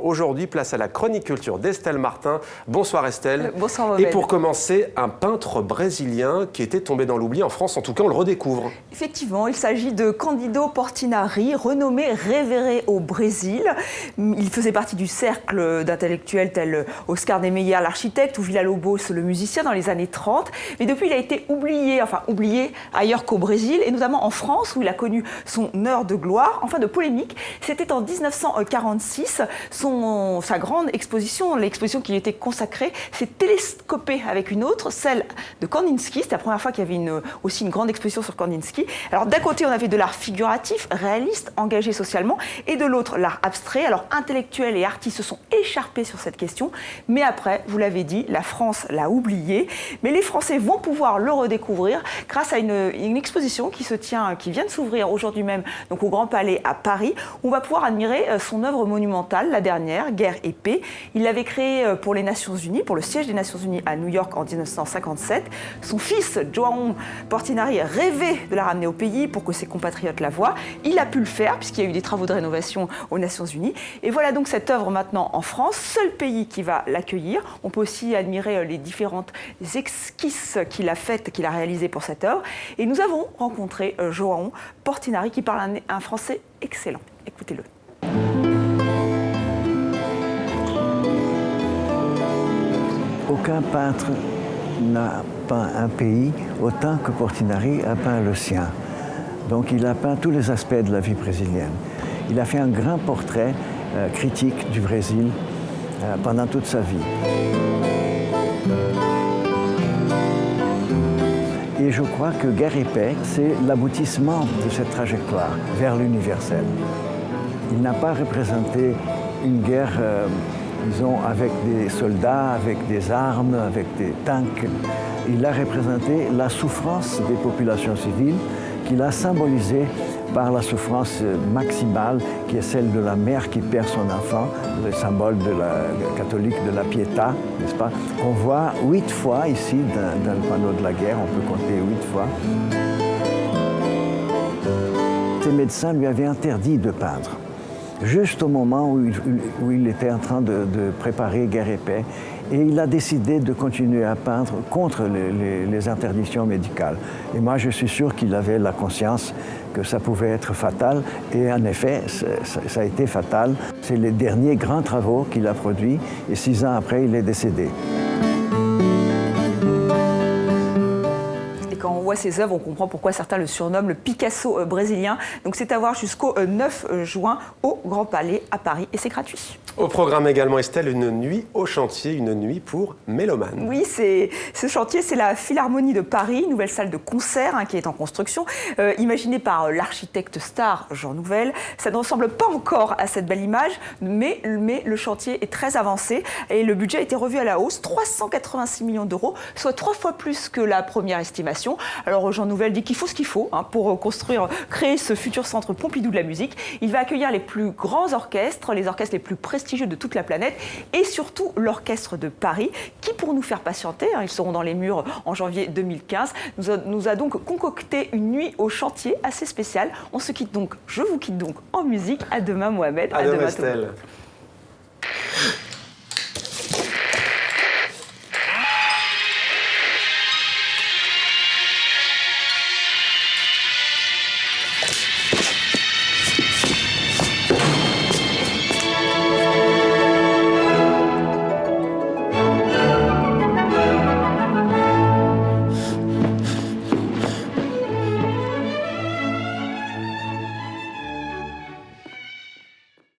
Aujourd'hui, place à la chronique culture d'Estelle Martin. Bonsoir Estelle. Bonsoir Mohamed. Et pour commencer, un peintre brésilien qui était tombé dans l'oubli en France, en tout cas on le redécouvre. Effectivement, il s'agit de Cândido Portinari, renommé révéré au Brésil. Il faisait partie du cercle d'intellectuels tels Oscar Niemeyer, l'architecte, ou Villa-Lobos, le musicien, dans les années 30. Mais depuis, il a été oublié ailleurs qu'au Brésil, et notamment en France, où il a connu son heure de gloire, enfin de polémique. C'était en 1946, sa grande exposition, l'exposition qui lui était consacrée, s'est télescopée avec une autre, celle de Kandinsky. C'était la première fois qu'il y avait aussi une grande exposition sur Kandinsky. Alors d'un côté, on avait de l'art figuratif, réaliste, engagé socialement, et de l'autre, l'art abstrait. Alors intellectuels et artistes se sont écharpés sur cette question, mais après, vous l'avez dit, la France l'a oublié. Mais les Français vont pouvoir le redécouvrir grâce à une exposition qui vient de s'ouvrir aujourd'hui même, donc au Grand Palais à Paris, où on va pouvoir admirer son œuvre monumentale, la dernière, Guerre et paix. Il l'avait créée pour les Nations Unies, pour le siège des Nations Unies à New York en 1957. Son fils, João Portinari, rêvait de la ramener au pays pour que ses compatriotes la voient. Il a pu le faire puisqu'il y a eu des travaux de rénovation aux Nations Unies. Et voilà donc cette œuvre maintenant en France, seul pays qui va l'accueillir. On peut aussi admirer les différentes esquisses qu'il a réalisées pour cette œuvre. Et nous avons rencontré João Portinari qui parle un français excellent. Écoutez-le. Aucun peintre n'a peint un pays autant que Portinari a peint le sien. Donc il a peint tous les aspects de la vie brésilienne. Il a fait un grand portrait critique du Brésil pendant toute sa vie. Et je crois que Guerre et paix, c'est l'aboutissement de cette trajectoire vers l'universel. Il n'a pas représenté une guerre, disons, avec des soldats, avec des armes, avec des tanks. Il a représenté la souffrance des populations civiles qu'il a symbolisée par la souffrance maximale qui est celle de la mère qui perd son enfant, le symbole catholique de la Pietà, n'est-ce pas, qu'on voit 8 fois ici dans le panneau de la guerre, on peut compter 8 fois. Ses médecins lui avaient interdit de peindre, juste au moment où il était en train de préparer Guerre et paix, et il a décidé de continuer à peindre contre les interdictions médicales. Et moi, je suis sûr qu'il avait la conscience que ça pouvait être fatal, et en effet, ça a été fatal. C'est les derniers grands travaux qu'il a produits, et 6 ans après, il est décédé. Quand on voit ses œuvres, on comprend pourquoi certains le surnomment le Picasso brésilien. Donc c'est à voir jusqu'au 9 juin au Grand Palais à Paris et c'est gratuit. Au programme également, Estelle, une nuit au chantier, une nuit pour mélomanes. Oui, ce chantier, c'est la Philharmonie de Paris, une nouvelle salle de concert qui est en construction, imaginée par l'architecte star Jean Nouvel. Ça ne ressemble pas encore à cette belle image, mais le chantier est très avancé et le budget a été revu à la hausse, 386 millions d'euros, soit 3 fois plus que la première estimation. Alors Jean Nouvel dit qu'il faut ce qu'il faut pour créer ce futur centre Pompidou de la musique. Il va accueillir les plus grands orchestres, les orchestres les plus prestigieux de toute la planète et surtout l'Orchestre de Paris qui, pour nous faire patienter, ils seront dans les murs en janvier 2015, nous a donc concocté une nuit au chantier assez spéciale. Je vous quitte donc en musique. À demain Mohamed. À demain Estelle.